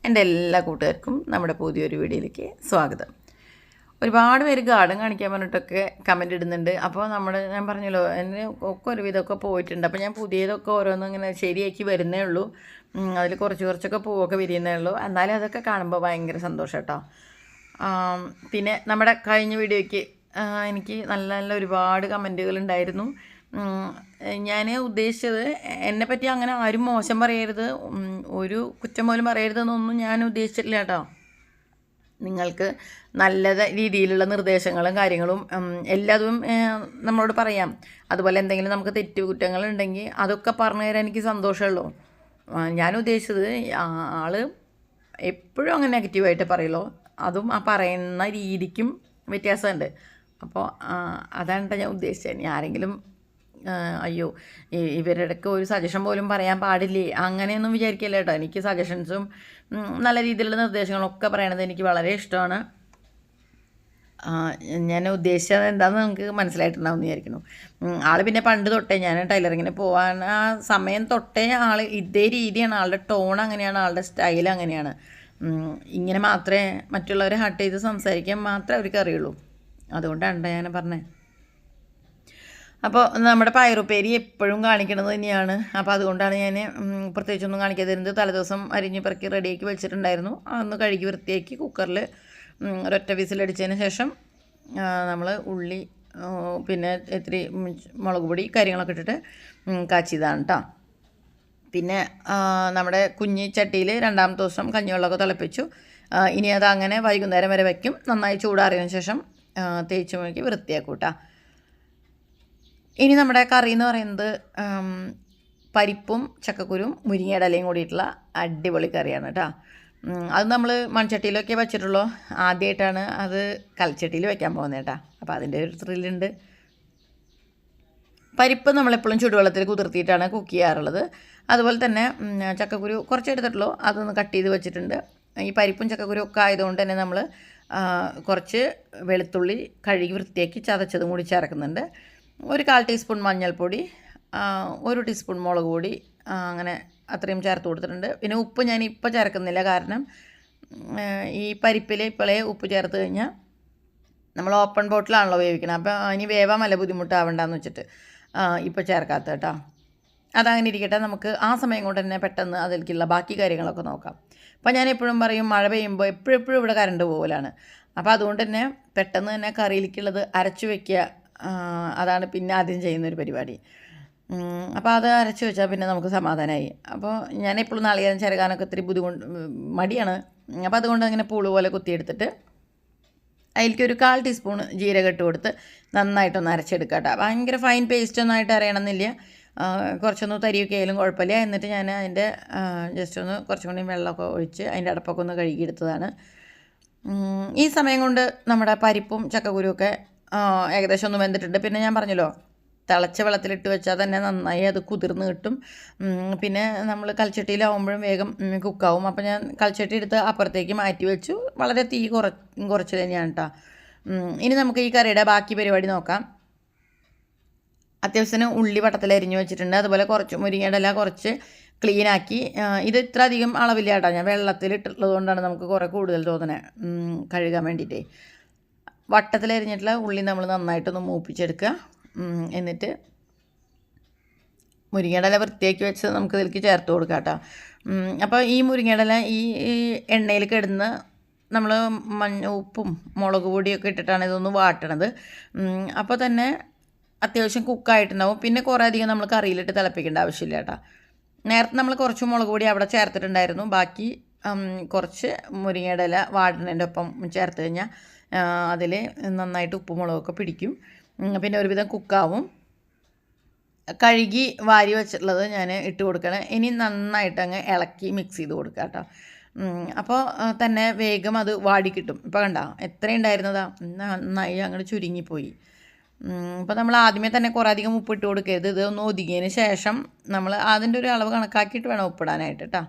എൻ്റെ എല്ലാ കൂട്ടുകാർക്കും നമ്മുടെ പുതിയൊരു വീഡിയോയിലേക്ക് സ്വാഗതം. ഒരുപാട് പേര് ഗാർഡൻ കാണിക്കാൻ പറഞ്ഞിട്ടൊക്കെ കമൻറ്റ് ഇടുന്നുണ്ട്. അപ്പോൾ ഞാൻ പറഞ്ഞല്ലോ, എന്നെ ഒക്കെ ഒരുവിധമൊക്കെ പോയിട്ടുണ്ട്. അപ്പോൾ ഞാൻ പുതിയതൊക്കെ ഓരോന്നും ഇങ്ങനെ ശരിയാക്കി വരുന്നേ ഉള്ളൂ. അതിൽ കുറച്ചൊക്കെ പൂവൊക്കെ വിരിയുന്നേ ഉള്ളൂ. എന്നാലും അതൊക്കെ കാണുമ്പോൾ ഭയങ്കര സന്തോഷം കേട്ടോ. പിന്നെ നമ്മുടെ കഴിഞ്ഞ വീഡിയോയ്ക്ക് എനിക്ക് നല്ല നല്ല ഒരുപാട് കമൻറ്റുകൾ ഉണ്ടായിരുന്നു. ഞാൻ ഉദ്ദേശിച്ചത് എന്നെപ്പറ്റി അങ്ങനെ ആരും മോശം പറയരുത്, ഒരു കുറ്റം പോലും പറയരുതെന്നൊന്നും ഞാൻ ഉദ്ദേശിച്ചിട്ടില്ല കേട്ടോ. നിങ്ങൾക്ക് നല്ല രീതിയിലുള്ള നിർദ്ദേശങ്ങളും കാര്യങ്ങളും എല്ലാതും നമ്മളോട് പറയാം. അതുപോലെ എന്തെങ്കിലും നമുക്ക് തെറ്റുകുറ്റങ്ങളുണ്ടെങ്കിൽ അതൊക്കെ പറഞ്ഞു തരാൻ എനിക്ക് സന്തോഷമുള്ളൂ. ഞാൻ ഉദ്ദേശിച്ചത് ആൾ എപ്പോഴും അങ്ങനെ നെഗറ്റീവായിട്ട് പറയുള്ളൂ, അതും ആ പറയുന്ന രീതിക്കും വ്യത്യാസമുണ്ട്. അപ്പോൾ അതാണ് ഞാൻ ഉദ്ദേശിച്ചത്. ഇനി ആരെങ്കിലും അയ്യോ ഇവരുടെയൊക്കെ ഒരു സജഷൻ പോലും പറയാൻ പാടില്ലേ അങ്ങനെയൊന്നും വിചാരിക്കില്ല കേട്ടോ. എനിക്ക് സജഷൻസും നല്ല രീതിയിലുള്ള നിർദ്ദേശങ്ങളൊക്കെ പറയണത് എനിക്ക് വളരെ ഇഷ്ടമാണ്. ഞാൻ ഉദ്ദേശിച്ചത് എന്താണെന്ന് നമുക്ക് മനസ്സിലായിട്ടുണ്ടാവും എന്ന് വിചാരിക്കുന്നു. ആൾ പിന്നെ പണ്ട് തൊട്ടേ ഞാൻ ടൈലറിങ്ങിന് പോകാൻ ആ സമയം തൊട്ടേ ആൾ ഇതേ രീതിയാണ്, ആളുടെ ടോൺ അങ്ങനെയാണ്, ആളുടെ സ്റ്റൈൽ അങ്ങനെയാണ്. ഇങ്ങനെ മാത്രമേ മറ്റുള്ളവരെ ഹർട്ട് ചെയ്ത് സംസാരിക്കാൻ മാത്രമേ അവർക്ക് അറിയുള്ളൂ. അതുകൊണ്ടാണ് ഞാൻ പറഞ്ഞത്. അപ്പോൾ നമ്മുടെ പയറുപ്പേരി എപ്പോഴും കാണിക്കണത് തന്നെയാണ്. അപ്പോൾ അതുകൊണ്ടാണ് ഞാൻ പ്രത്യേകിച്ചൊന്നും കാണിക്കാതിരുന്നത്. തലേദിവസം അരിഞ്ഞ് പറക്കി റെഡിയാക്കി വെച്ചിട്ടുണ്ടായിരുന്നു. അതൊന്ന് കഴുകി വൃത്തിയാക്കി കുക്കറിൽ ഒരൊറ്റ വിസിലടിച്ചതിന് ശേഷം നമ്മൾ ഉള്ളി പിന്നെ ഇത്തിരി മുളക് പൊടി കാര്യങ്ങളൊക്കെ ഇട്ടിട്ട് കാച്ചിയതാണ് കേട്ടോ. പിന്നെ നമ്മുടെ കുഞ്ഞി ചട്ടിയിൽ രണ്ടാമത്തെ ദിവസം കഞ്ഞിവെള്ളമൊക്കെ തിളപ്പിച്ചു. ഇനി അത് അങ്ങനെ വൈകുന്നേരം വരെ വയ്ക്കും. നന്നായി ചൂടാറിയതിന് ശേഷം തേച്ച് മുഴുക്കി വൃത്തിയാക്കും കേട്ടോ. ഇനി നമ്മുടെ കറി എന്ന് പറയുന്നത് പരിപ്പും ചക്കക്കുരും മുരിങ്ങയുടെ ഇലയും കൂടിയിട്ടുള്ള അടിപൊളി കറിയാണ് കേട്ടോ. അത് നമ്മൾ മൺചട്ടിയിലൊക്കെ വെച്ചിട്ടുള്ളൂ. ആദ്യമായിട്ടാണ് അത് കൽച്ചട്ടിയിൽ വെക്കാൻ പോകുന്നത് കേട്ടോ. അപ്പോൾ അതിൻ്റെ ഒരു ത്രില്ലുണ്ട്. പരിപ്പ് നമ്മളെപ്പോഴും ചുടുവെള്ളത്തിൽ കുതിർത്തിയിട്ടാണ് കുക്ക് ചെയ്യാറുള്ളത്. അതുപോലെ തന്നെ ചക്കക്കുരു കുറച്ച് എടുത്തിട്ടുള്ളൂ, അതൊന്ന് കട്ട് ചെയ്ത് വെച്ചിട്ടുണ്ട്. ഈ പരിപ്പും ചക്കക്കുരും ഒക്കെ ആയതുകൊണ്ട് തന്നെ നമ്മൾ കുറച്ച് വെളുത്തുള്ളി കഴുകി വൃത്തിയാക്കി ചതച്ചതും കൂടി ചേർക്കുന്നുണ്ട്. ഒരു 1/4 ടീസ്പൂൺ മഞ്ഞൾപ്പൊടി, 1 ടീസ്പൂൺ മുളക് പൊടി, അങ്ങനെ അത്രയും ചേർത്ത് കൊടുത്തിട്ടുണ്ട്. പിന്നെ ഉപ്പ് ഞാൻ ഇപ്പോൾ ചേർക്കുന്നില്ല, കാരണം ഈ പരിപ്പിൽ ഇപ്പോഴേ ഉപ്പ് ചേർത്ത് കഴിഞ്ഞാൽ നമ്മൾ ഓപ്പൺ ബോട്ടിലാണല്ലോ വേവിക്കണം. അപ്പോൾ ഇനി വേവാൻ വല്ല ബുദ്ധിമുട്ടാവണ്ടെന്ന് വെച്ചിട്ട് ഇപ്പോൾ ചേർക്കാത്ത കേട്ടോ. അതങ്ങനെ ഇരിക്കട്ടെ. നമുക്ക് ആ സമയം കൊണ്ട് തന്നെ പെട്ടെന്ന് അതിലേക്കുള്ള ബാക്കി കാര്യങ്ങളൊക്കെ നോക്കാം. അപ്പോൾ ഞാൻ എപ്പോഴും പറയും, മഴ പെയ്യുമ്പോൾ എപ്പോഴും ഇവിടെ കറണ്ട് പോകലാണ്. അപ്പോൾ അതുകൊണ്ട് തന്നെ പെട്ടെന്ന് തന്നെ കറിയിലേക്കുള്ളത് അരച്ച് വയ്ക്കുക, അതാണ് പിന്നെ ആദ്യം ചെയ്യുന്നൊരു പരിപാടി. അപ്പോൾ അത് അരച്ച് വെച്ചാൽ പിന്നെ നമുക്ക് സമാധാനമായി. അപ്പോൾ ഞാൻ എപ്പോഴും നാളികേരം ചിരകാനൊക്കെ ഒത്തിരി മടിയാണ്. അപ്പോൾ അതുകൊണ്ട് അങ്ങനെ പൂള് പോലെ കുത്തിയെടുത്തിട്ട് അതിലേക്ക് ഒരു 1/4 ടീസ്പൂൺ ജീരകം ഇട്ട് കൊടുത്ത് നന്നായിട്ടൊന്ന് അരച്ചെടുക്കുക കേട്ടോ. ഭയങ്കര ഫൈൻ പേസ്റ്റ് ഒന്നും ആയിട്ട് അറിയണമെന്നില്ല, കുറച്ചൊന്ന് തരിയൊക്കെ ആയാലും കുഴപ്പമില്ല. എന്നിട്ട് ഞാൻ അതിൻ്റെ ജസ്റ്റ് ഒന്ന് കുറച്ചും കൂടി വെള്ളമൊക്കെ ഒഴിച്ച് അതിൻ്റെ അടപ്പൊക്കെ ഒന്ന് കഴുകിയെടുത്തതാണ്. ഈ സമയം കൊണ്ട് നമ്മുടെ പരിപ്പും ചക്കക്കുരുമൊക്കെ ഏകദേശം ഒന്ന് വെന്തിട്ടുണ്ട്. പിന്നെ ഞാൻ പറഞ്ഞല്ലോ, തിളച്ച വെള്ളത്തിലിട്ട് വെച്ചാൽ തന്നെ നന്നായി അത് കുതിർന്ന് കിട്ടും. പിന്നെ നമ്മൾ കൽച്ചട്ടിയിലാവുമ്പോഴും വേഗം കുക്കാവും. അപ്പോൾ ഞാൻ കൽച്ചട്ടി എടുത്ത് അപ്പുറത്തേക്ക് മാറ്റി വെച്ചു. വളരെ തീ കുറച്ച് തന്നെയാണ് കേട്ടോ. ഇനി നമുക്ക് ഈ കറിയുടെ ബാക്കി പരിപാടി നോക്കാം. അത്യാവശ്യത്തിന് ഉള്ളി വട്ടത്തിലരിഞ്ഞ് വെച്ചിട്ടുണ്ട്. അതുപോലെ കുറച്ച് മുരിങ്ങയുടെ ഇല കുറച്ച് ക്ലീനാക്കി. ഇത് ഇത്ര അധികം അളവില്ല കേട്ടോ, ഞാൻ വെള്ളത്തിലിട്ടുള്ളത് കൊണ്ടാണ് നമുക്ക് കുറേ കൂടുതൽ തോന്നുന്നത് കഴുകാൻ വേണ്ടിയിട്ടേ. വട്ടത്തിലരിഞ്ഞിട്ടുള്ള ഉള്ളി നമ്മൾ നന്നായിട്ടൊന്ന് മൂപ്പിച്ചെടുക്കുക. എന്നിട്ട് മുരിങ്ങയുടെ ഇല വൃത്തിയാക്കി വെച്ച് നമുക്ക് ഇതിലേക്ക് ചേർത്ത് കൊടുക്കാം കേട്ടോ. അപ്പോൾ ഈ മുരിങ്ങയുടെ ഇല ഈ എണ്ണയിൽ കിടന്ന് നമ്മൾ ഉപ്പും മുളക് പൊടിയൊക്കെ ഇട്ടിട്ടാണ് ഇതൊന്ന് വാട്ടണത്. അപ്പോൾ തന്നെ അത്യാവശ്യം കുക്കായിട്ടുണ്ടാവും. പിന്നെ കുറേ അധികം നമ്മൾ കറിയിലിട്ട് തിളപ്പിക്കേണ്ട ആവശ്യമില്ല കേട്ടോ. നേരത്തെ നമ്മൾ കുറച്ച് മുളക് പൊടി അവിടെ ചേർത്തിട്ടുണ്ടായിരുന്നു. ബാക്കി കുറച്ച് മുരിങ്ങയുടെ ഇല വാടുന്നതിൻ്റെ ഒപ്പം ചേർത്ത് കഴിഞ്ഞാൽ അതിൽ നന്നായിട്ട് ഉപ്പും മുളകൊക്കെ പിടിക്കും. പിന്നെ ഒരുവിധം കുക്കാവും. കഴുകി വാരി വെച്ചിട്ടുള്ളത് ഞാൻ ഇട്ട് കൊടുക്കണം. ഇനി നന്നായിട്ട് അങ്ങ് ഇളക്കി മിക്സ് ചെയ്ത് കൊടുക്കുക കേട്ടോ. അപ്പോൾ തന്നെ വേഗം അത് വാടി കിട്ടും. ഇപ്പോൾ കണ്ടോ എത്ര ഉണ്ടായിരുന്നതാ, നന്നായി അങ്ങോട്ട് ചുരുങ്ങിപ്പോയി. അപ്പോൾ നമ്മൾ ആദ്യമേ തന്നെ കുറേ അധികം ഉപ്പിട്ട് കൊടുക്കരുത്. ഇത് ഒന്ന് ഒതുങ്ങിയതിന് ശേഷം നമ്മൾ അതിൻ്റെ ഒരു അളവ് കണക്കാക്കിയിട്ട് വേണം ഉപ്പിടാനായിട്ട് കേട്ടോ.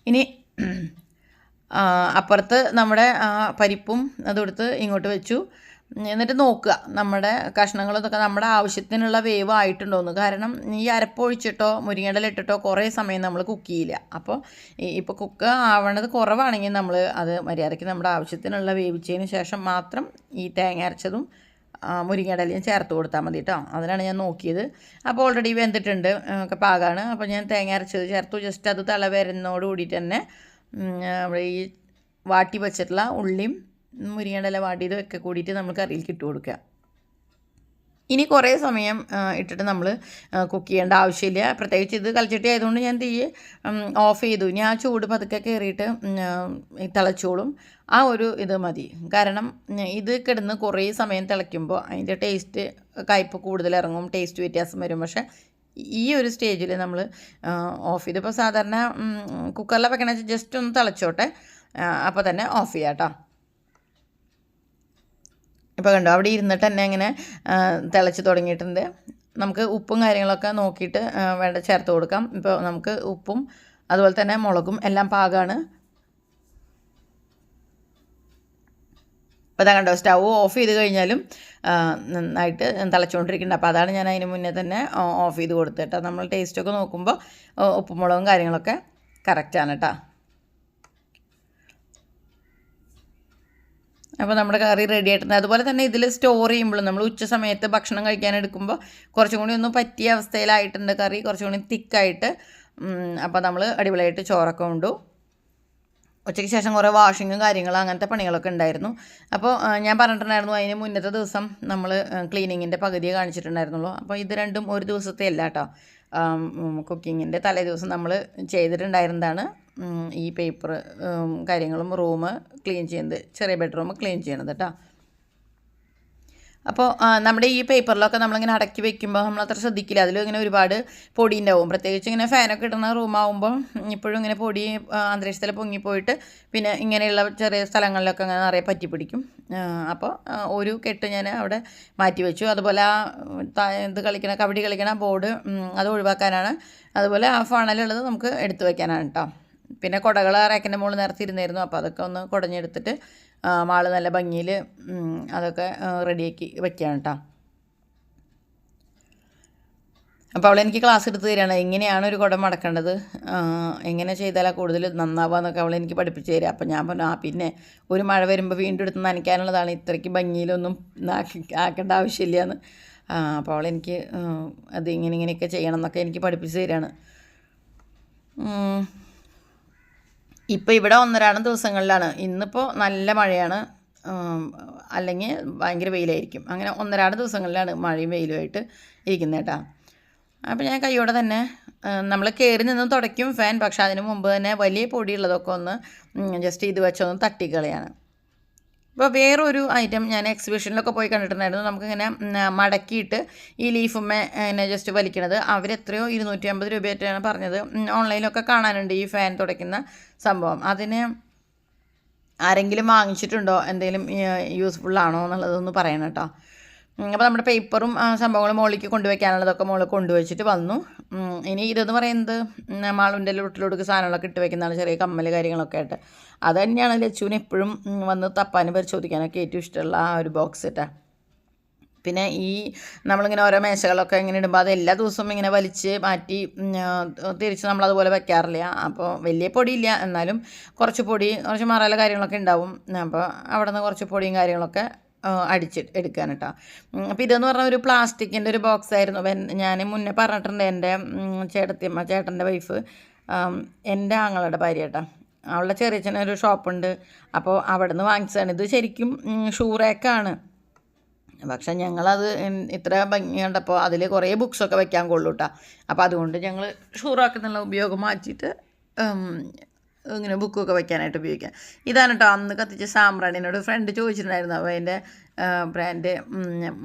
ഇനി അപ്പുറത്ത് നമ്മുടെ പരിപ്പും അതെടുത്ത് ഇങ്ങോട്ട് വെച്ചു. എന്നിട്ട് നോക്കുക നമ്മുടെ കഷ്ണങ്ങളൊക്കെ നമ്മുടെ ആവശ്യത്തിനുള്ള വേവ് ആയിട്ടുണ്ടോയെന്ന്. കാരണം ഈ അരപ്പൊഴിച്ചിട്ടോ മുരിങ്ങയില ഇട്ടിട്ടോ കുറേ സമയം നമ്മൾ കുക്ക് ചെയ്യില്ല. അപ്പോൾ ഇപ്പോൾ കുക്ക് ആവണത് കുറവാണെങ്കിൽ നമ്മൾ അത് മര്യാദയ്ക്ക് നമ്മുടെ ആവശ്യത്തിനുള്ള വേവിച്ചതിന് ശേഷം മാത്രം ഈ തേങ്ങ അരച്ചതും മുരിങ്ങയിലയും ചേർത്ത് കൊടുത്താൽ മതി കേട്ടോ. അതിനാണ് ഞാൻ നോക്കിയത്. അപ്പോൾ ഓൾറെഡി വെന്തിട്ടുണ്ട്, ഒക്കെ പാകമാണ്. അപ്പോൾ ഞാൻ തേങ്ങ അരച്ചത് ചേർത്തു. ജസ്റ്റ് അത് തള വരുന്നതോട് കൂടിയിട്ട് തന്നെ ഈ വാട്ടി വെച്ചിട്ടുള്ള ഉള്ളിയും മുരിങ്ങയില വാട്ടിയതും ഒക്കെ കൂടിയിട്ട് നമ്മൾ കറിയിലേക്ക് ഇട്ട് കൊടുക്കുക. ഇനി കുറേ സമയം ഇട്ടിട്ട് നമ്മൾ കുക്ക് ചെയ്യേണ്ട ആവശ്യമില്ല. പ്രത്യേകിച്ച് ഇത് കൽച്ചട്ടി ആയതുകൊണ്ട് ഞാൻ തീ ഓഫ് ചെയ്തു. ഇനി ആ ചൂട് പതുക്കെ കയറിയിട്ട് തിളച്ചോളും. ആ ഒരു ഇത് മതി. കാരണം ഇത് കിടന്ന് കുറേ സമയം തിളയ്ക്കുമ്പോൾ അതിൻ്റെ ടേസ്റ്റ് കയ്പ്പ് കൂടുതൽ ഇറങ്ങും, ടേസ്റ്റ് വ്യത്യാസം വരും. പക്ഷേ ഈ ഒരു സ്റ്റേജിൽ നമ്മൾ ഓഫ് ചെയ്ത്, ഇപ്പോൾ സാധാരണ കുക്കറിലെ വെക്കണ ജസ്റ്റ് ഒന്ന് തിളച്ചോട്ടെ, അപ്പോൾ തന്നെ ഓഫ് ചെയ്യാം കേട്ടോ. ഇപ്പോൾ കണ്ടോ, അവിടെ ഇരുന്നിട്ട് തന്നെ ഇങ്ങനെ തിളച്ച് തുടങ്ങിയിട്ടുണ്ട്. നമുക്ക് ഉപ്പും കാര്യങ്ങളൊക്കെ നോക്കിയിട്ട് വേണ്ട ചേർത്ത് കൊടുക്കാം. ഇപ്പോൾ നമുക്ക് ഉപ്പും അതുപോലെ തന്നെ മുളകും എല്ലാം പാകമാണ്. അപ്പോൾ അതാ കണ്ടോ, സ്റ്റൗ ഓഫ് ചെയ്ത് കഴിഞ്ഞാലും നന്നായിട്ട് തിളച്ചുകൊണ്ടിരിക്കുന്നുണ്ട്. അപ്പോൾ അതാണ് ഞാൻ അതിന് മുന്നേ തന്നെ ഓഫ് ചെയ്ത് കൊടുത്തിട്ട്. നമ്മൾ ടേസ്റ്റൊക്കെ നോക്കുമ്പോൾ ഉപ്പും മുളകും കാര്യങ്ങളൊക്കെ കറക്റ്റാണ് കേട്ടോ. അപ്പോൾ നമ്മുടെ കറി റെഡി ആയിട്ടുണ്ട്. അതുപോലെ തന്നെ ഇതിൽ സ്റ്റോർ ചെയ്യുമ്പോഴും നമ്മൾ ഉച്ച സമയത്ത് ഭക്ഷണം കഴിക്കാൻ എടുക്കുമ്പോൾ കുറച്ചും കൂടി ഒന്ന് പറ്റിയ അവസ്ഥയിലായിട്ടുണ്ട് കറി, കുറച്ചും കൂടി തിക്കായിട്ട്. അപ്പോൾ നമ്മൾ അടിപൊളിയായിട്ട് ചോറൊക്കെ ഉണ്ടു. ഉച്ചയ്ക്ക് ശേഷം കുറേ വാഷിങ്ങും കാര്യങ്ങളും അങ്ങനത്തെ പണികളൊക്കെ ഉണ്ടായിരുന്നു. അപ്പോൾ ഞാൻ പറഞ്ഞിട്ടുണ്ടായിരുന്നു അതിന് മുന്നത്തെ ദിവസം നമ്മൾ ക്ലീനിങ്ങിൻ്റെ പകുതിയെ കാണിച്ചിട്ടുണ്ടായിരുന്നുള്ളൂ. അപ്പോൾ ഇത് രണ്ടും ഒരു ദിവസത്തെ അല്ല കേട്ടോ. കുക്കിങ്ങിൻ്റെ തലേ ദിവസം നമ്മൾ ചെയ്തിട്ടുണ്ടായിരുന്നതാണ് ഈ പേപ്പർ കാര്യങ്ങളും റൂം ക്ലീൻ ചെയ്യുന്നത്, ചെറിയ ബെഡ്റൂം ക്ലീൻ ചെയ്യണത് കേട്ടോ. അപ്പോൾ നമ്മുടെ ഈ പേപ്പറിലൊക്കെ നമ്മളിങ്ങനെ അടക്കി വെക്കുമ്പോൾ നമ്മളത്ര ശ്രദ്ധിക്കില്ല. അതിലും ഇങ്ങനെ ഒരുപാട് പൊടി ഉണ്ടാവും. പ്രത്യേകിച്ച് ഇങ്ങനെ ഫാനൊക്കെ ഇടുന്ന റൂമാകുമ്പോൾ ഇപ്പോഴും ഇങ്ങനെ പൊടി അന്തരീക്ഷത്തിൽ പൊങ്ങിപ്പോയിട്ട് പിന്നെ ഇങ്ങനെയുള്ള ചെറിയ സ്ഥലങ്ങളിലൊക്കെ അങ്ങനെ നിറയെ പറ്റി പിടിക്കും. അപ്പോൾ ഒരു കെട്ട് ഞാൻ അവിടെ മാറ്റി വെച്ചു. അതുപോലെ ആ ഇത് കളിക്കണ കബഡി കളിക്കണ ബോർഡ് അത് ഒഴിവാക്കാനാണ്. അതുപോലെ ആ ഫണലുള്ളത് നമുക്ക് എടുത്തു വയ്ക്കാനാണ് കേട്ടോ. പിന്നെ കുടകൾ റാക്കിൻ്റെ മുകളിൽ നിരത്തിയിരുന്നായിരുന്നു. അപ്പോൾ അതൊക്കെ ഒന്ന് കുടഞ്ഞെടുത്തിട്ട് മാള് നല്ല ഭംഗിയിൽ അതൊക്കെ റെഡിയാക്കി വെക്കുകയാണ് കേട്ടോ. അപ്പോൾ അവളെനിക്ക് ക്ലാസ് എടുത്ത് തരികയാണ്, എങ്ങനെയാണ് ഒരു കുടം മടക്കേണ്ടത്, എങ്ങനെ ചെയ്താലാണ് കൂടുതൽ നന്നാവുക എന്നൊക്കെ അവളെനിക്ക് പഠിപ്പിച്ച് തരിക. അപ്പോൾ ഞാൻ പറഞ്ഞു, പിന്നെ ഒരു മഴ വരുമ്പോൾ വീണ്ടും എടുത്ത് നനയ്ക്കാനുള്ളതാണ്, ഇത്രയ്ക്ക് ഭംഗിയിലൊന്നും ആക്കേണ്ട ആവശ്യമില്ല എന്ന്. അപ്പോൾ അവളെനിക്ക് അത് ഇങ്ങനെയൊക്കെ ചെയ്യണം എന്നൊക്കെ എനിക്ക് പഠിപ്പിച്ച് തരികയാണ്. ഇപ്പോൾ ഇവിടെ ഒന്നരാടം ദിവസങ്ങളിലാണ്. ഇന്നിപ്പോൾ നല്ല മഴയാണ്, അല്ലെങ്കിൽ ഭയങ്കര വെയിലായിരിക്കും. അങ്ങനെ ഒന്നരാടം ദിവസങ്ങളിലാണ് മഴയും വെയിലുമായിട്ട് ഇരിക്കുന്നത് കേട്ടോ. അപ്പോൾ ഞാൻ കൈയോടെ തന്നെ നമ്മൾ കയറി നിന്ന് തുടയ്ക്കും ഫാൻ. പക്ഷേ അതിന് മുമ്പ് തന്നെ വലിയ പൊടിയുള്ളതൊക്കെ ഒന്ന് ജസ്റ്റ് ഇത് വെച്ചൊന്ന് തട്ടിക്കളയാണ്. ഇപ്പോൾ വേറൊരു ഐറ്റം ഞാൻ എക്സിബിഷനിലൊക്കെ പോയി കണ്ടിട്ടുണ്ടായിരുന്നു. നമുക്കിങ്ങനെ മടക്കിയിട്ട് ഈ ലീഫുമ്മേ ഇങ്ങനെ ജസ്റ്റ് വലിക്കണത്. അവരെത്രയോ 250 രൂപയായിട്ടാണ് പറഞ്ഞത്. ഓൺലൈനിലൊക്കെ കാണാനുണ്ട് ഈ ഫാൻ തുടയ്ക്കുന്ന സംഭവം. അതിന് ആരെങ്കിലും വാങ്ങിച്ചിട്ടുണ്ടോ, എന്തെങ്കിലും യൂസ്ഫുള്ളാണോ എന്നുള്ളതൊന്ന് പറയണം കേട്ടോ. അപ്പോൾ നമ്മുടെ പേപ്പറും സംഭവങ്ങളും മുകളിലേക്ക് കൊണ്ടുവയ്ക്കാനുള്ളതൊക്കെ മുകളിൽ കൊണ്ടുവച്ചിട്ട് വന്നു. ഇനി ഇതെന്ന് പറയുന്നത് മാളുൻ്റെ വീട്ടിലോട്ട് സാധനങ്ങളൊക്കെ ഇട്ട് വെക്കുന്നതാണ്, ചെറിയ കമ്മൽ കാര്യങ്ങളൊക്കെ ആയിട്ട്. അത് തന്നെയാണ് ലച്ചുവിന് എപ്പോഴും വന്ന് തപ്പാനും പരിശോധിക്കാനൊക്കെ ഏറ്റവും ഇഷ്ടമുള്ള ആ ഒരു ബോക്സ് കേട്ടോ. പിന്നെ ഈ നമ്മളിങ്ങനെ ഓരോ മേശകളൊക്കെ ഇങ്ങനെ ഇടുമ്പോൾ അത് എല്ലാ ദിവസവും ഇങ്ങനെ വലിച്ച് മാറ്റി തിരിച്ച് നമ്മളതുപോലെ വെക്കാറില്ല. അപ്പോൾ വലിയ പൊടിയില്ല, എന്നാലും കുറച്ച് പൊടി, കുറച്ച് മറല കാര്യങ്ങളൊക്കെ ഉണ്ടാവും. അപ്പോൾ അവിടെ നിന്ന് കുറച്ച് പൊടിയും കാര്യങ്ങളൊക്കെ എടുക്കാൻ കേട്ടോ. അപ്പോൾ ഇതെന്ന് പറഞ്ഞാൽ ഒരു പ്ലാസ്റ്റിക്കിൻ്റെ ഒരു ബോക്സ് ആയിരുന്നു. ഞാൻ മുന്നേ പറഞ്ഞിട്ടുണ്ട്, എൻ്റെ ചേട്ടൻ്റെ വൈഫ്, എൻ്റെ ആങ്ങളുടെ ഭാര്യ കേട്ടോ, അവളുടെ ചെറിയച്ഛനൊരു ഷോപ്പുണ്ട്. അപ്പോൾ അവിടെ നിന്ന് വാങ്ങിച്ചതാണ്. ഇത് ശരിക്കും ഷൂ റാക്കാണ്. പക്ഷെ ഞങ്ങളത് ഇത്ര ഭംഗി കണ്ടപ്പോൾ അതിൽ കുറേ ബുക്സൊക്കെ വെക്കാൻ കൊള്ളൂ കേട്ടോ. അപ്പോൾ അതുകൊണ്ട് ഞങ്ങൾ ഷൂ റാക്കെന്നുള്ള ഉപയോഗം മാറ്റിയിട്ട് ഇങ്ങനെ ബുക്കൊക്കെ വയ്ക്കാനായിട്ട് ഉപയോഗിക്കാം. ഇതാണ് കേട്ടോ അന്ന് കത്തിച്ച സാമ്പ്രാണിനോട് ഫ്രണ്ട് ചോദിച്ചിട്ടുണ്ടായിരുന്നു. അപ്പോൾ അതിൻ്റെ ബ്രാൻഡ്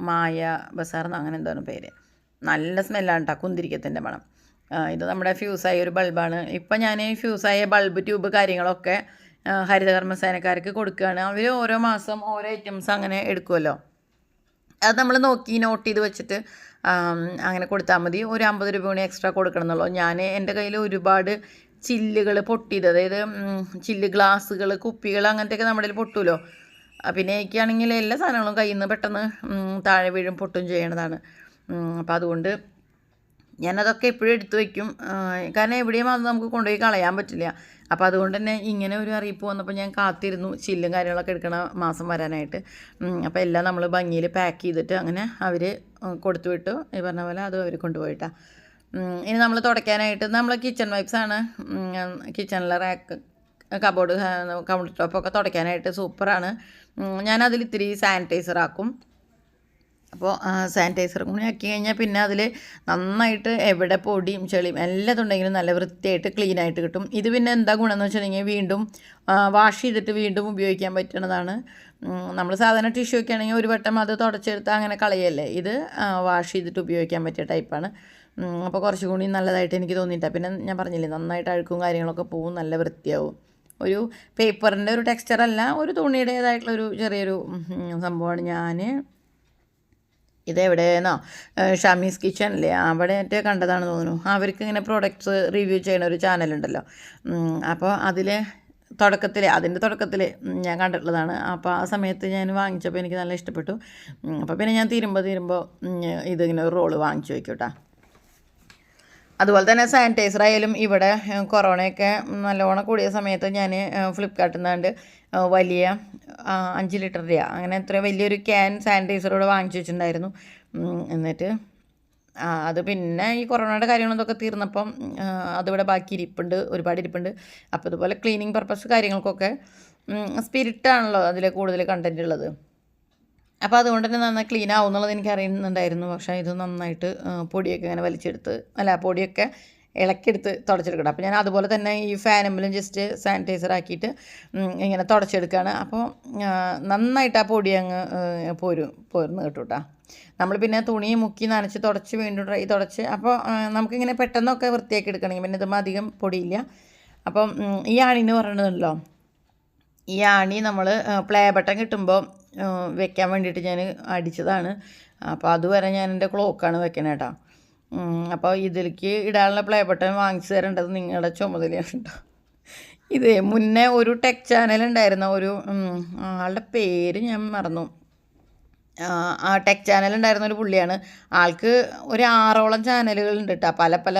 മായ ബസാർന്ന് അങ്ങനെ എന്താണ് പേര്. നല്ല സ്മെല്ലാണ് കേട്ടോ, കുന്തിരിക്കത്തിൻ്റെ മണം. ഇത് നമ്മുടെ ഫ്യൂസായ ഒരു ബൾബാണ്. ഇപ്പം ഞാൻ ഫ്യൂസായ ബൾബ് ട്യൂബ് കാര്യങ്ങളൊക്കെ ഹരിതകർമ്മസേനക്കാർക്ക് കൊടുക്കുകയാണ്. അവർ ഓരോ മാസം ഓരോ ഐറ്റംസ് അങ്ങനെ എടുക്കുമല്ലോ. അത് നമ്മൾ നോക്കി നോട്ട് ചെയ്ത് വെച്ചിട്ട് അങ്ങനെ കൊടുത്താൽ മതി. ഒരു 50 രൂപ കൂടി എക്സ്ട്രാ കൊടുക്കണം എന്നുള്ളൂ. എൻ്റെ കയ്യിൽ ഒരുപാട് ചില്ലുകൾ പൊട്ടിയത്, അതായത് ചില്ല് ഗ്ലാസ്സുകൾ കുപ്പികൾ അങ്ങനത്തെയൊക്കെ നമ്മുടെ കയ്യിൽ പൊട്ടുമല്ലോ. പിന്നെ എനിക്കാണെങ്കിൽ എല്ലാ സാധനങ്ങളും കയ്യിൽ നിന്ന് പെട്ടെന്ന് താഴെ വീഴും പൊട്ടും ചെയ്യണതാണ്. അപ്പോൾ അതുകൊണ്ട് ഞാനതൊക്കെ എപ്പോഴും എടുത്തു വയ്ക്കും. കാരണം എവിടെയും അത് നമുക്ക് കൊണ്ടുപോയി കളയാൻ പറ്റില്ല. അപ്പോൾ അതുകൊണ്ട് തന്നെ ഇങ്ങനെ ഒരു അറിയിപ്പ് വന്നപ്പോൾ ഞാൻ കാത്തിരുന്നു ചില്ലും കാര്യങ്ങളൊക്കെ എടുക്കണ മാസം വരാനായിട്ട്. അപ്പോൾ എല്ലാം നമ്മൾ ഭംഗിയിൽ പാക്ക് ചെയ്തിട്ട് അങ്ങനെ അവർ കൊടുത്തു വിട്ടു. ഈ പറഞ്ഞ പോലെ അത് അവർ കൊണ്ടുപോയിട്ടാണ്. ഇനി നമ്മൾ തുടയ്ക്കാനായിട്ട് നമ്മൾ കിച്ചൺ വൈപ്സാണ്. കിച്ചണിലെ റാക്ക്, കബോർഡ്, കൗണ്ടർ ടോപ്പൊക്കെ തുടയ്ക്കാനായിട്ട് സൂപ്പറാണ്. ഞാനതിൽ ഇത്തിരി സാനിറ്റൈസർ ആക്കും. അപ്പോൾ സാനിറ്റൈസറും കൂടി ആക്കി കഴിഞ്ഞാൽ പിന്നെ അതിൽ നന്നായിട്ട് എവിടെ പൊടിയും ചെളിയും എല്ലാതുണ്ടെങ്കിലും നല്ല വൃത്തിയായിട്ട് ക്ലീനായിട്ട് കിട്ടും. ഇത് പിന്നെ എന്താ ഗുണമെന്ന് വെച്ചിട്ടുണ്ടെങ്കിൽ വീണ്ടും വാഷ് ചെയ്തിട്ട് വീണ്ടും ഉപയോഗിക്കാൻ പറ്റുന്നതാണ്. നമ്മൾ സാധാരണ ടിഷ്യൂ ഒക്കെ ആണെങ്കിൽ ഒരു വട്ടം അത് തുടച്ചെടുത്ത് അങ്ങനെ കളയല്ലേ. ഇത് വാഷ് ചെയ്തിട്ട് ഉപയോഗിക്കാൻ പറ്റിയ ടൈപ്പാണ്. അപ്പോൾ കുറച്ചും കൂടി നല്ലതായിട്ട് എനിക്ക് തോന്നിയിട്ടാണ്. പിന്നെ ഞാൻ പറഞ്ഞില്ലേ, നന്നായിട്ട് അഴുക്കും കാര്യങ്ങളൊക്കെ പോവും, നല്ല വൃത്തിയാവും. ഒരു പേപ്പറിൻ്റെ ഒരു ടെക്സ്ചറല്ല, ഒരു തുണിയുടേതായിട്ടുള്ളൊരു ചെറിയൊരു സംഭവമാണ്. ഞാൻ ഇതെവിടെയെന്നോ ഷമീസ് കിച്ചണില്ലേ അവിടെ കണ്ടതാണ് തോന്നുന്നു. അവർക്ക് ഇങ്ങനെ പ്രോഡക്റ്റ്സ് റിവ്യൂ ചെയ്യുന്ന ഒരു ചാനലുണ്ടല്ലോ. അപ്പോൾ അതിൻ്റെ തുടക്കത്തിൽ ഞാൻ കണ്ടിട്ടുള്ളതാണ്. അപ്പോൾ ആ സമയത്ത് ഞാൻ വാങ്ങിച്ചപ്പോൾ എനിക്ക് നല്ല ഇഷ്ടപ്പെട്ടു. അപ്പോൾ പിന്നെ ഞാൻ തീരുമ്പോൾ ഇതിങ്ങനെ ഒരു റോള് വാങ്ങിച്ചു വയ്ക്കൂട്ടാ. അതുപോലെ തന്നെ സാനിറ്റൈസർ ആയാലും ഇവിടെ കൊറോണയൊക്കെ നല്ലോണം കൂടിയ സമയത്ത് ഞാൻ ഫ്ലിപ്കാർട്ടിൽ നിന്നാണ്ട് വലിയ 5 ലിറ്ററിൻ്റെയാണ് അങ്ങനെ എത്ര വലിയൊരു ക്യാൻ സാനിറ്റൈസറോട് വാങ്ങിച്ചു വെച്ചിട്ടുണ്ടായിരുന്നു. എന്നിട്ട് അത് പിന്നെ ഈ കൊറോണയുടെ കാര്യങ്ങളൊക്കെ തീർന്നപ്പം അതിവിടെ ബാക്കി ഒരുപാട് ഇരിപ്പുണ്ട്. അപ്പോൾ ഇതുപോലെ ക്ലീനിങ് പർപ്പസ് കാര്യങ്ങൾക്കൊക്കെ സ്പിരിറ്റാണല്ലോ അതിൽ കൂടുതൽ കണ്ടൻറ്റ് ഉള്ളത്. അപ്പോൾ അതുകൊണ്ട് തന്നെ നന്നായി ക്ലീൻ ആവും എന്നുള്ളത് എനിക്ക് അറിയുന്നുണ്ടായിരുന്നു. പക്ഷേ ഇത് നന്നായിട്ട് പൊടിയൊക്കെ ഇങ്ങനെ പൊടിയൊക്കെ ഇളക്കിയെടുത്ത് തുടച്ചെടുക്കണം. അപ്പോൾ ഞാൻ അതുപോലെ തന്നെ ഈ ഫാനുമ്പിലും ജസ്റ്റ് സാനിറ്റൈസർ ആക്കിയിട്ട് ഇങ്ങനെ തുടച്ചെടുക്കുകയാണ്. അപ്പോൾ നന്നായിട്ട് ആ പൊടി അങ്ങ് പോരുന്ന് കിട്ടൂട്ടാ. നമ്മൾ പിന്നെ തുണി മുക്കി നനച്ച് തുടച്ച് വീണ്ടും തുടച്ച് അപ്പോൾ നമുക്കിങ്ങനെ പെട്ടെന്നൊക്കെ വൃത്തിയാക്കി എടുക്കണമെങ്കിൽ പിന്നെ ഇതുമ്പോൾ അധികം പൊടിയില്ല. അപ്പം ഈ ആണിന്ന് പറഞ്ഞിട്ടുണ്ടല്ലോ, ഈ ആണി നമ്മൾ പ്ലേ ബട്ടൺ കിട്ടുമ്പോൾ വെക്കാൻ വേണ്ടിയിട്ട് ഞാൻ അടിച്ചതാണ്. അപ്പോൾ അതുവരെ ഞാൻ എൻ്റെ ക്ലോക്കാണ് വെക്കണേ കേട്ടോ. അപ്പോൾ ഇതിലേക്ക് ഇടാനുള്ള പ്ലേ ബട്ടൺ വാങ്ങിച്ചു തരേണ്ടത് നിങ്ങളുടെ ചുമതലയാണ് കേട്ടോ. ഇത് മുന്നേ ഒരു ടെക് ചാനൽ ഉണ്ടായിരുന്ന ഒരു ആളുടെ പേര് ഞാൻ മറന്നു. ആ ടെക് ചാനൽ ഉണ്ടായിരുന്ന ഒരു പുള്ളിയാണ്. ആൾക്ക് ഒരു 6ഓളം ചാനലുകളുണ്ട് കേട്ടോ. പല പല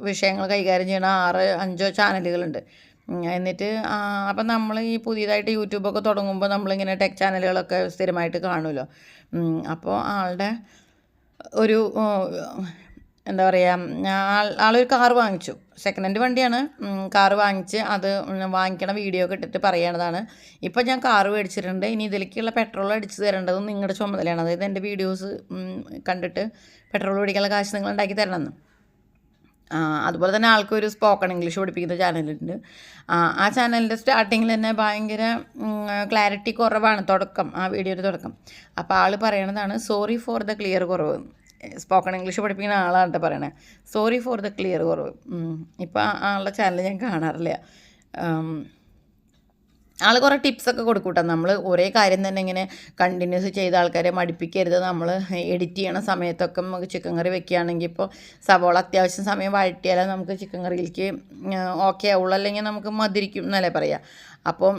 വിഷയങ്ങൾ കൈകാര്യം ചെയ്യണ 5 ചാനലുകളുണ്ട്. എന്നിട്ട് അപ്പം നമ്മൾ ഈ പുതിയതായിട്ട് യൂട്യൂബൊക്കെ തുടങ്ങുമ്പോൾ നമ്മളിങ്ങനെ ടെക് ചാനലുകളൊക്കെ സ്ഥിരമായിട്ട് കാണുമല്ലോ. അപ്പോൾ ആളുടെ ഒരു എന്താ പറയുക, ആളൊരു കാറ് വാങ്ങിച്ചു. സെക്കൻഡ് ഹാൻഡ് വണ്ടിയാണ്. കാറ് വാങ്ങിച്ച് അത് വാങ്ങിക്കണ വീഡിയോ ഒക്കെ ഇട്ടിട്ട് പറയണതാണ്. ഇപ്പം ഞാൻ കാറ് മേടിച്ചിട്ടുണ്ട്, ഇനി ഇതിലേക്കുള്ള പെട്രോൾ അടിച്ച് തരേണ്ടതും നിങ്ങളുടെ ചുമതലയാണ്. അതായത് എൻ്റെ വീഡിയോസ് കണ്ടിട്ട് പെട്രോൾ മേടിക്കാനുള്ള കാശ് നിങ്ങൾ ഉണ്ടാക്കി തരണമെന്ന്. അതുപോലെ തന്നെ ആൾക്കൊരു സ്പോക്കൺ ഇംഗ്ലീഷ് പഠിപ്പിക്കുന്ന ചാനലുണ്ട്. ആ ചാനലിൻ്റെ സ്റ്റാർട്ടിങ്ങിൽ തന്നെ ഭയങ്കര ക്ലാരിറ്റി കുറവാണ് ആ വീഡിയോയുടെ തുടക്കം. അപ്പോൾ ആൾ പറയണതാണ് സോറി ഫോർ ദ ക്ലിയർ കുറവ്. സ്പോക്കൺ ഇംഗ്ലീഷ് പഠിപ്പിക്കുന്ന ആളാണ് പറയണേ, സോറി ഫോർ ദ ക്ലിയർ കുറവ്. ഇപ്പോൾ ആളുടെ ചാനൽ ഞാൻ കാണാറില്ല. ആൾ കുറേ ടിപ്സൊക്കെ കൊടുക്കൂട്ടോ. നമ്മൾ ഒരേ കാര്യം തന്നെ ഇങ്ങനെ കണ്ടിന്യൂസ് ചെയ്ത ആൾക്കാരെ മടുപ്പിക്കരുത്. നമ്മൾ എഡിറ്റ് ചെയ്യണ സമയത്തൊക്കെ നമുക്ക് ചിക്കൻ കറി വെക്കുകയാണെങ്കിൽ ഇപ്പോൾ സവോള അത്യാവശ്യം സമയം വഴറ്റിയാലേ നമുക്ക് ചിക്കൻ കറിയിലേക്ക് ഓക്കെ ആവുള്ളൂ, അല്ലെങ്കിൽ നമുക്ക് മധുരിക്കും എന്നല്ലേ പറയുക. അപ്പം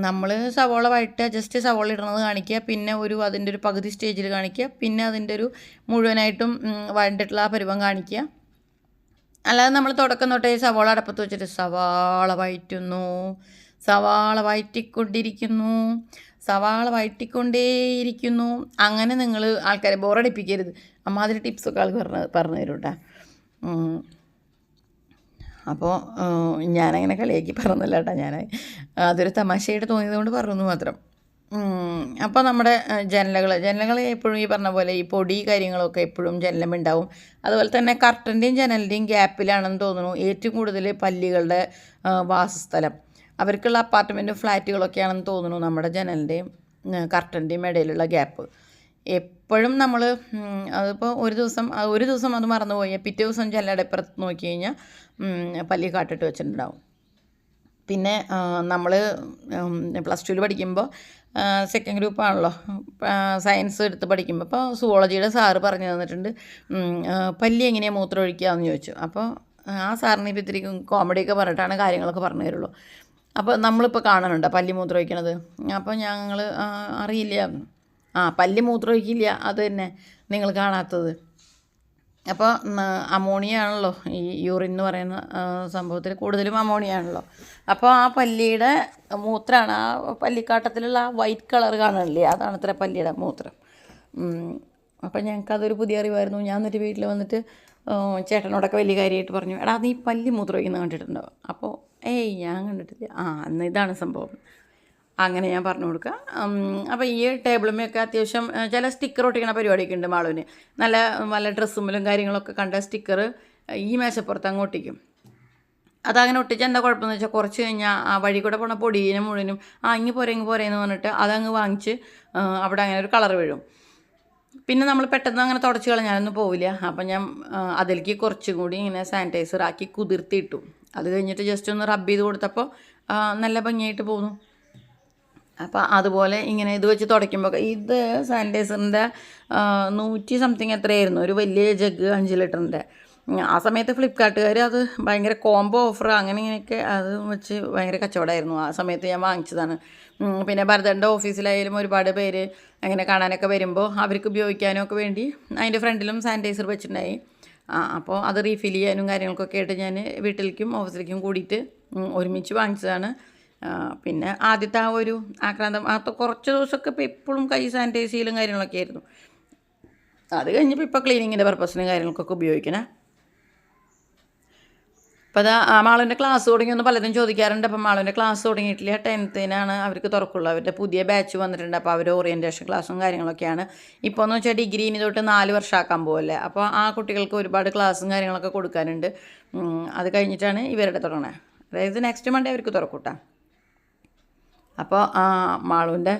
നമ്മൾ സവോള വഴറ്റുക, ജസ്റ്റ് സവോള ഇടുന്നത് കാണിക്കുക, പിന്നെ അതിൻ്റെ ഒരു പകുതി സ്റ്റേജിൽ കാണിക്കുക, പിന്നെ അതിൻ്റെ ഒരു മുഴുവനായിട്ടും വഴണ്ടിട്ടുള്ള ആ പരുവം കാണിക്കുക. അല്ലാതെ നമ്മൾ തുടക്കം തൊട്ടേ സവോള അടപ്പത്ത് വെച്ചിട്ട് സവാള വഴറ്റിക്കൊണ്ടേയിരിക്കുന്നു അങ്ങനെ നിങ്ങൾ ആൾക്കാരെ ബോറടിപ്പിക്കരുത്. അമ്മാതിരി ടിപ്സൊക്കെ ആൾക്ക് പറഞ്ഞു തരും കേട്ടോ. അപ്പോൾ ഞാനങ്ങനെ കളിയാക്കി പറഞ്ഞില്ല കേട്ടോ. അതൊരു തമാശയായിട്ട് തോന്നിയത് കൊണ്ട് പറഞ്ഞു മാത്രം. അപ്പോൾ നമ്മുടെ ജനലുകൾ എപ്പോഴും ഈ പറഞ്ഞ പോലെ ഈ പൊടി കാര്യങ്ങളൊക്കെ എപ്പോഴും ജനലുണ്ടാവും. അതുപോലെ തന്നെ കർട്ടൻ്റെയും ജനലിൻ്റെയും ഗ്യാപ്പിലാണെന്ന് തോന്നുന്നു ഏറ്റവും കൂടുതൽ പല്ലികളുടെ വാസസ്ഥലം. അവർക്കുള്ള അപ്പാർട്ട്മെൻറ്റും ഫ്ലാറ്റുകളൊക്കെയാണെന്ന് തോന്നുന്നു നമ്മുടെ ജനലിൻ്റെയും കർട്ടൻ്റെയും ഇടയിലുള്ള ഗ്യാപ്പ്. എപ്പോഴും നമ്മൾ അതിപ്പോൾ ഒരു ദിവസം അത് മറന്നുപോയി, പിറ്റേ ദിവസം ജനലയുടെ ഇപ്പുറത്ത് നോക്കി കഴിഞ്ഞാൽ പല്ലി കാട്ടിട്ട് വെച്ചിട്ടുണ്ടാവും. പിന്നെ നമ്മൾ +2 പഠിക്കുമ്പോൾ സെക്കൻഡ് ഗ്രൂപ്പാണല്ലോ, സയൻസ് എടുത്ത് പഠിക്കുമ്പോൾ അപ്പോൾ സുവോളജിയുടെ സാറ് പറഞ്ഞു തന്നിട്ടുണ്ട് പല്ലി എങ്ങനെയാണ് മൂത്രം ഒഴിക്കുക എന്ന് ചോദിച്ചു. അപ്പോൾ ആ സാറിന് ഇപ്പോൾ ഇത്തിരി കോമഡിയൊക്കെ പറഞ്ഞിട്ടാണ് കാര്യങ്ങളൊക്കെ പറഞ്ഞു തരുള്ളൂ. അപ്പോൾ നമ്മളിപ്പോൾ കാണുന്നുണ്ട് പല്ലി മൂത്രം ഒഴിക്കണത്. അപ്പോൾ ഞങ്ങൾ അറിയില്ല. പല്ലി മൂത്രം ഒഴിക്കില്ല, അത് തന്നെ നിങ്ങൾ കാണാത്തത്. അപ്പോൾ അമോണിയ ആണല്ലോ ഈ യൂറിൻ എന്ന് പറയുന്ന സംഭവത്തിൽ കൂടുതലും അമോണിയ ആണല്ലോ. അപ്പോൾ ആ പല്ലിയുടെ മൂത്രമാണ്, ആ പല്ലിക്കാട്ടത്തിലുള്ള ആ വൈറ്റ് കളർ കാണുന്നില്ലേ, അതാണ് ഇത്ര പല്ലിയുടെ മൂത്രം. അപ്പോൾ ഞങ്ങൾക്കതൊരു പുതിയ അറിവായിരുന്നു. ഞാൻ എന്നിട്ട് വീട്ടിൽ വന്നിട്ട് ചേട്ടനോടൊക്കെ വലിയ കാര്യമായിട്ട് പറഞ്ഞു, എടാ നീ പല്ലി മൂത്രം ഒഴിക്കുന്ന കണ്ടിട്ടുണ്ടോ? അപ്പോൾ ഞാൻ കണ്ടിട്ടില്ല. അന്ന് ഇതാണ് സംഭവം. അങ്ങനെ ഞാൻ പറഞ്ഞു കൊടുക്കുക. അപ്പോൾ ഈ ടേബിളുമൊക്കെ അത്യാവശ്യം ചില സ്റ്റിക്കർ ഒട്ടിക്കണ പരിപാടിയൊക്കെ ഉണ്ട് മാളുവിന്. നല്ല നല്ല ഡ്രസ്സുമ്മിലും കാര്യങ്ങളൊക്കെ കണ്ട സ്റ്റിക്കർ ഈ മേശപ്പുറത്ത് അങ്ങ് ഒട്ടിക്കും. അതങ്ങനെ ഒട്ടിച്ച് എന്താ കുഴപ്പമെന്ന് വെച്ചാൽ കുറച്ച് കഴിഞ്ഞാൽ ആ വഴി കൂടെ പോണ പൊടിയിനെ മുഴുവനും ഇങ്ങ് പോരേന്ന് പറഞ്ഞിട്ട് അതങ്ങ് വാങ്ങിച്ച് അവിടെ അങ്ങനെ ഒരു കളർ വീഴും. പിന്നെ നമ്മൾ പെട്ടെന്ന് അങ്ങനെ തുടച്ച് കളഞ്ഞാലൊന്നും പോവില്ല. അപ്പം ഞാൻ അതിലേക്ക് കുറച്ചും കൂടി ഇങ്ങനെ സാനിറ്റൈസർ ആക്കി കുതിർത്തിയിട്ടു. അത് കഴിഞ്ഞിട്ട് ജസ്റ്റ് ഒന്ന് റബ്ബ് ചെയ്ത് കൊടുത്തപ്പോൾ നല്ല ഭംഗിയായിട്ട് പോന്നു. അപ്പോൾ അതുപോലെ ഇങ്ങനെ ഇത് വെച്ച് തുടയ്ക്കുമ്പോൾ ഇത് സാനിറ്റൈസറിൻ്റെ 100 സംതിങ് എത്രയായിരുന്നു, ഒരു വലിയ ജഗ് 5 ലിറ്ററിൻ്റെ. ആ സമയത്ത് ഫ്ലിപ്കാർട്ടുകാർ അത് ഭയങ്കര കോംബോ ഓഫർ അങ്ങനെ ഇങ്ങനെയൊക്കെ അത് വെച്ച് ഭയങ്കര കച്ചവടമായിരുന്നു. ആ സമയത്ത് ഞാൻ വാങ്ങിച്ചതാണ്. പിന്നെ ഭരതൻ്റെ ഓഫീസിലായാലും ഒരുപാട് പേര് അങ്ങനെ കാണാനൊക്കെ വരുമ്പോൾ അവർക്ക് ഉപയോഗിക്കാനും ഒക്കെ വേണ്ടി അതിൻ്റെ ഫ്രണ്ടിലും സാനിറ്റൈസർ വെച്ചിട്ടുണ്ടായി. അപ്പോൾ അത് റീഫിൽ ചെയ്യാനും കാര്യങ്ങൾക്കൊക്കെ ആയിട്ട് ഞാൻ വീട്ടിലേക്കും ഓഫീസിലേക്കും കൂടിയിട്ട് ഒരുമിച്ച് വാങ്ങിച്ചതാണ്. പിന്നെ ആദ്യത്തെ ആ ഒരു ആക്രാന്തം കുറച്ച് ദിവസമൊക്കെ ഇപ്പോൾ എപ്പോഴും കൈ സാനിറ്റൈസ് ചെയ്യലും കാര്യങ്ങളൊക്കെ ആയിരുന്നു. അത് കഴിഞ്ഞപ്പോൾ ഇപ്പോൾ ക്ലീനിങ്ങിൻ്റെ പർപ്പസിനും കാര്യങ്ങൾക്കൊക്കെ ഉപയോഗിക്കണേ. അപ്പോൾ മാളുവിൻ്റെ ക്ലാസ് തുടങ്ങിയൊന്ന് പലരും ചോദിക്കാറുണ്ട്. അപ്പം മാളുവിൻ്റെ ക്ലാസ് തുടങ്ങിയിട്ടില്ല, 10th അവർക്ക് തുറക്കുള്ളൂ. അവരുടെ പുതിയ ബാച്ച് വന്നിട്ടുണ്ട്. അപ്പോൾ അവർ ഓറിയൻറ്റേഷൻ ക്ലാസ്സും കാര്യങ്ങളൊക്കെയാണ്. ഇപ്പോൾ എന്ന് വെച്ചാൽ ഡിഗ്രി ഇനി തൊട്ട് 4 വർഷമാക്കാൻ പോകല്ലേ. അപ്പോൾ ആ കുട്ടികൾക്ക് ഒരുപാട് ക്ലാസ്സും കാര്യങ്ങളൊക്കെ കൊടുക്കാനുണ്ട്. അത് കഴിഞ്ഞിട്ടാണ് ഇവരുടെ തുടങ്ങണത്. അതായത് നെക്സ്റ്റ് മൺഡേ അവർക്ക് തുറക്കൂട്ടാ. അപ്പോൾ മാളുവിൻ്റെ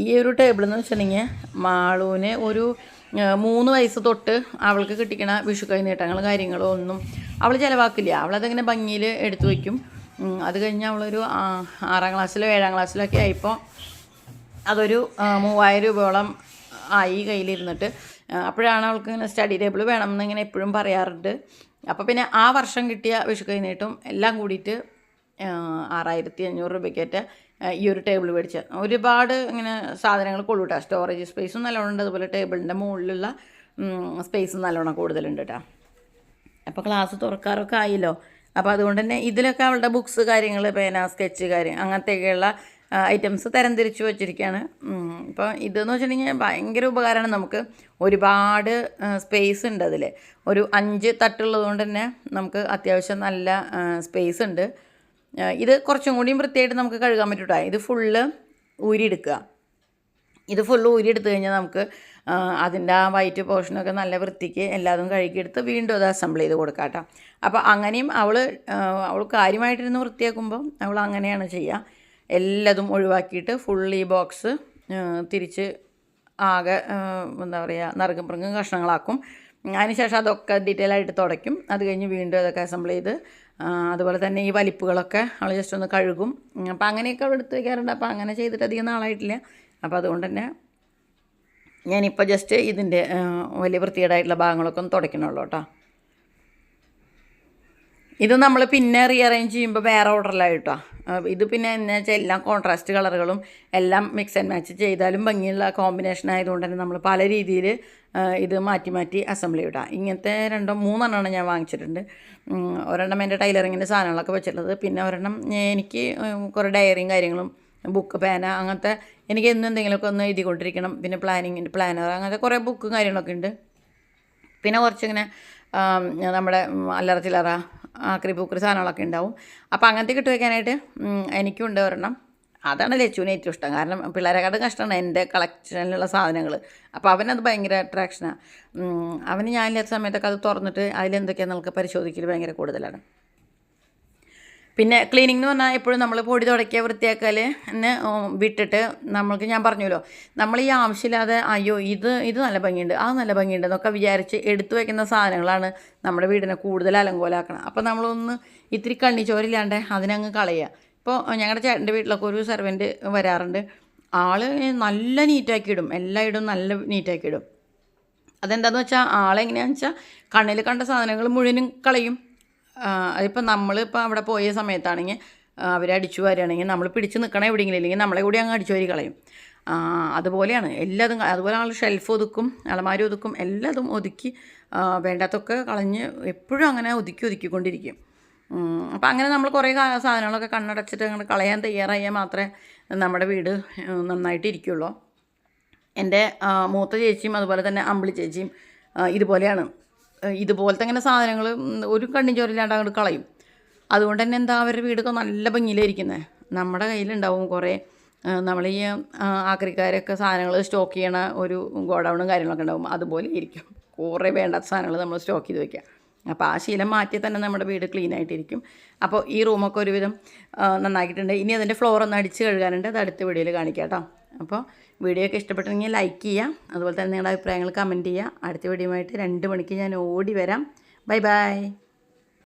ഈ ഒരു ടേബിൾ എന്ന് വെച്ചിട്ടുണ്ടെങ്കിൽ മാളുവിന് ഒരു 3 വയസ്സ് തൊട്ട് അവൾക്ക് കിട്ടിക്കണ വിഷു കൈനീട്ടങ്ങൾ കാര്യങ്ങളോ ഒന്നും അവൾ ചിലവാക്കില്ല. അവളതങ്ങനെ ഭംഗിയിൽ എടുത്തു വയ്ക്കും. അത് കഴിഞ്ഞ് അവളൊരു 6ാം ക്ലാസ്സിലോ 7ാം ക്ലാസ്സിലോ ഒക്കെ ആയപ്പോൾ അതൊരു 3000 രൂപയോളം ആയി കയ്യിലിരുന്നിട്ട്. അപ്പോഴാണ് അവൾക്ക് ഇങ്ങനെ സ്റ്റഡി ടേബിൾ വേണം എന്നിങ്ങനെ എപ്പോഴും പറയാറുണ്ട്. അപ്പോൾ പിന്നെ ആ വർഷം കിട്ടിയ വിഷു കൈനീട്ടും എല്ലാം കൂടിയിട്ട് 6500 രൂപയ്ക്കേറ്റ ഈ ഒരു ടേബിൾ മേടിച്ച. ഒരുപാട് ഇങ്ങനെ സാധനങ്ങൾ കൊള്ളൂട്ടാ. സ്റ്റോറേജ് സ്പേസും നല്ലോണം ഉണ്ട്. അതുപോലെ ടേബിളിൻ്റെ മുകളിലുള്ള സ്പേസും നല്ലോണം കൂടുതലുണ്ട് കേട്ടോ. അപ്പോൾ ക്ലാസ് തുറക്കാറൊക്കെ ആയില്ലോ. അപ്പോൾ അതുകൊണ്ട് തന്നെ ഇതിലൊക്കെ അവളുടെ ബുക്സ് കാര്യങ്ങൾ, പേന, സ്കെച്ച് അങ്ങനത്തെയൊക്കെയുള്ള ഐറ്റംസ് തരംതിരിച്ച് വെച്ചിരിക്കുകയാണ്. ഇപ്പോൾ ഇതെന്ന് വെച്ചിട്ടുണ്ടെങ്കിൽ ഭയങ്കര ഉപകാരമാണ് നമുക്ക്. ഒരുപാട് സ്പേസ് ഉണ്ട് അതിൽ. ഒരു 5 തട്ടുള്ളത് കൊണ്ട് തന്നെ നമുക്ക് അത്യാവശ്യം നല്ല സ്പേസ് ഉണ്ട്. ഇത് കുറച്ചും കൂടിയും വൃത്തിയായിട്ട് നമുക്ക് കഴുകാൻ പറ്റൂട്ടോ. ഇത് ഫുള്ള് ഊരിയെടുക്കുക. ഇത് ഫുള്ള് ഊരിയെടുത്ത് കഴിഞ്ഞാൽ നമുക്ക് അതിൻ്റെ ആ വൈറ്റ് പോർഷനൊക്കെ നല്ല വൃത്തിക്ക് എല്ലാതും കഴുകിയെടുത്ത് വീണ്ടും അത് അസംബിൾ ചെയ്ത് കൊടുക്കാം കേട്ടോ. അപ്പോൾ അങ്ങനെയും അവൾ കാര്യമായിട്ടിരുന്ന് വൃത്തിയാക്കുമ്പോൾ അവൾ അങ്ങനെയാണ് ചെയ്യുക. എല്ലാതും ഒഴിവാക്കിയിട്ട് ഫുൾ ഈ ബോക്സ് തിരിച്ച് ആകെ എന്താ പറയുക നറുക്കും പിറങ്ങും കഷ്ണങ്ങളാക്കും. അതിനുശേഷം അതൊക്കെ ഡീറ്റെയിൽ ആയിട്ട് തുടയ്ക്കും. അത് കഴിഞ്ഞ് വീണ്ടും അതൊക്കെ അസംബിൾ ചെയ്ത് അതുപോലെ തന്നെ ഈ വലിപ്പുകളൊക്കെ അവൾ ജസ്റ്റ് ഒന്ന് കഴുകും. അപ്പോൾ അങ്ങനെയൊക്കെ അവൾ എടുത്ത് വയ്ക്കാറുണ്ട്. അപ്പോൾ അങ്ങനെ ചെയ്തിട്ട് അധികം നാളായിട്ടില്ല. അപ്പോൾ അതുകൊണ്ട് തന്നെ ഞാനിപ്പോൾ ജസ്റ്റ് ഇതിൻ്റെ വലിയ വൃത്തികേടായിട്ടുള്ള ഭാഗങ്ങളൊക്കെ ഒന്ന് തുടയ്ക്കണുള്ളൂ കേട്ടോ. ഇത് നമ്മൾ പിന്നെ റീഅറേഞ്ച് ചെയ്യുമ്പോൾ വേറെ ഓർഡറിലായിട്ടോ. ഇത് പിന്നെ എന്ന് വെച്ചാൽ എല്ലാം കോൺട്രാസ്റ്റ് കളറുകളും എല്ലാം മിക്സ് ആൻഡ് മാച്ച് ചെയ്താലും ഭംഗിയുള്ള കോമ്പിനേഷൻ ആയതുകൊണ്ട് തന്നെ നമ്മൾ പല രീതിയിൽ ഇത് മാറ്റി മാറ്റി അസംബിൾ ചെയ്തിട്ടാണ്. ഇങ്ങനത്തെ 2-3 ഞാൻ വാങ്ങിച്ചിട്ടുണ്ട്. ഒരെണ്ണം എൻ്റെ ടൈലറിങ്ങിൻ്റെ സാധനങ്ങളൊക്കെ വെച്ചിട്ടുള്ളത്. പിന്നെ ഒരെണ്ണം എനിക്ക് കുറേ ഡയറിയും കാര്യങ്ങളും, ബുക്ക്, പേന, അങ്ങനത്തെ എനിക്ക് എന്നും എന്തെങ്കിലുമൊക്കെ ഒന്ന് എഴുതിക്കൊണ്ടിരിക്കണം. പിന്നെ പ്ലാനർ, അങ്ങനത്തെ കുറേ ബുക്കും കാര്യങ്ങളൊക്കെ ഉണ്ട്. പിന്നെ കുറച്ചിങ്ങനെ നമ്മുടെ അല്ലറ ചില്ലറ ആക്രി പൂക്കറി സാധനങ്ങളൊക്കെ ഉണ്ടാവും. അപ്പോൾ അങ്ങനത്തെ കിട്ടി വയ്ക്കാനായിട്ട് എനിക്കുണ്ട് ഒരെണ്ണം. അതാണ് ലച്ചുവിന് ഏറ്റവും ഇഷ്ടം. കാരണം പിള്ളേരെക്കാട്ടും കഷ്ടമാണ് എൻ്റെ കളക്ഷനിലുള്ള സാധനങ്ങൾ. അപ്പോൾ അവനത് ഭയങ്കര അട്രാക്ഷനാണ്. അവന് ഞാനില്ലാത്ത സമയത്തൊക്കെ അത് തുറന്നിട്ട് അതിലെന്തൊക്കെയാണെന്ന് നമുക്ക് പരിശോധിക്കൽ ഭയങ്കര കൂടുതലാണ്. പിന്നെ ക്ലീനിങ് എന്ന് പറഞ്ഞാൽ എപ്പോഴും നമ്മൾ പൊടി തുടയ്ക്കുക, വൃത്തിയാക്കൽ എന്നെ വിട്ടിട്ട് നമ്മൾക്ക് ഞാൻ പറഞ്ഞല്ലോ, നമ്മൾ ഈ ആവശ്യമില്ലാതെ അയ്യോ ഇത് നല്ല ഭംഗിയുണ്ട്, അത് നല്ല ഭംഗിയുണ്ട് എന്നൊക്കെ വിചാരിച്ച് എടുത്തു വയ്ക്കുന്ന സാധനങ്ങളാണ് നമ്മുടെ വീടിനെ കൂടുതൽ അലങ്കോലാക്കണം. അപ്പോൾ നമ്മളൊന്ന് ഇത്തിരി കണ്ണിച്ചോരില്ലാണ്ട് അതിനങ്ങ് കളയുക. ഇപ്പോൾ ഞങ്ങളുടെ ചേട്ടൻ്റെ വീട്ടിലൊക്കെ ഒരു സെർവൻറ്റ് വരാറുണ്ട്. ആൾ നല്ല നീറ്റാക്കി ഇടും, എല്ലായിടും നല്ല നീറ്റാക്കി ഇടും. അതെന്താണെന്ന് വെച്ചാൽ ആളെങ്ങനെയാണെന്ന് വെച്ചാൽ കണ്ണിൽ കണ്ട സാധനങ്ങൾ മുഴുവനും കളയും. അതിപ്പോൾ നമ്മളിപ്പോൾ അവിടെ പോയ സമയത്താണെങ്കിൽ അവരടിച്ചു വരികയാണെങ്കിൽ നമ്മൾ പിടിച്ച് നിൽക്കണം എവിടെയെങ്കിലും, ഇല്ലെങ്കിൽ നമ്മളെ കൂടി അങ്ങ് അടിച്ചു വരി കളയും. അതുപോലെയാണ് എല്ലാതും. അതുപോലെ ആൾ ഷെൽഫ് ഒതുക്കും, അലമാരി ഒതുക്കും, എല്ലാതും ഒതുക്കി വേണ്ടാത്തൊക്കെ കളഞ്ഞ് എപ്പോഴും അങ്ങനെ ഒതുക്കിക്കൊണ്ടിരിക്കും. അപ്പം അങ്ങനെ നമ്മൾ കുറേ സാധനങ്ങളൊക്കെ കണ്ണടച്ചിട്ട് അങ്ങനെ കളയാൻ തയ്യാറായാൽ മാത്രമേ നമ്മുടെ വീട് നന്നായിട്ടിരിക്കുള്ളൂ. എൻ്റെ മൂത്ത ചേച്ചിയും അതുപോലെ തന്നെ അമ്പിളി ചേച്ചിയും ഇതുപോലെയാണ്. ഇതുപോലത്തെ ഇങ്ങനെ സാധനങ്ങൾ ഒരു കണ്ണിൻ ചോരില്ലാണ്ട് അങ്ങോട്ട് കളയും. അതുകൊണ്ട് തന്നെ എന്താ അവരുടെ വീടൊക്കെ നല്ല ഭംഗിയിലായിരിക്കുന്നത്. നമ്മുടെ കയ്യിലുണ്ടാവും കുറേ നമ്മൾ ഈ ആക്രിക്കാരൊക്കെ സാധനങ്ങൾ സ്റ്റോക്ക് ചെയ്യണ ഒരു ഗോഡൗണും കാര്യങ്ങളൊക്കെ ഉണ്ടാവും, അതുപോലെ ഇരിക്കും. കുറേ വേണ്ടാത്ത സാധനങ്ങൾ നമ്മൾ സ്റ്റോക്ക് ചെയ്ത് വയ്ക്കുക. അപ്പോൾ ആ ശീലം മാറ്റി തന്നെ നമ്മുടെ വീട് ക്ലീൻ ആയിട്ടിരിക്കും. അപ്പോൾ ഈ റൂമൊക്കെ ഒരുവിധം നന്നാക്കിയിട്ടുണ്ട്. ഇനി അതിൻ്റെ ഫ്ലോർ ഒന്ന് അടിച്ച് കഴുകാനുണ്ട്. അത് അടുത്ത വീഡിയോയിൽ കാണിക്കാം കേട്ടോ. അപ്പോൾ വീഡിയോ ഒക്കെ ഇഷ്ടപ്പെട്ടെങ്കിൽ ലൈക്ക് ചെയ്യുക, അതുപോലെ തന്നെ നിങ്ങളുടെ അഭിപ്രായങ്ങൾ കമൻറ്റ് ചെയ്യുക. അടുത്ത വീഡിയോയുമായിട്ട് 2 മണിക്ക് ഞാൻ ഓടി വരാം. Bye bye.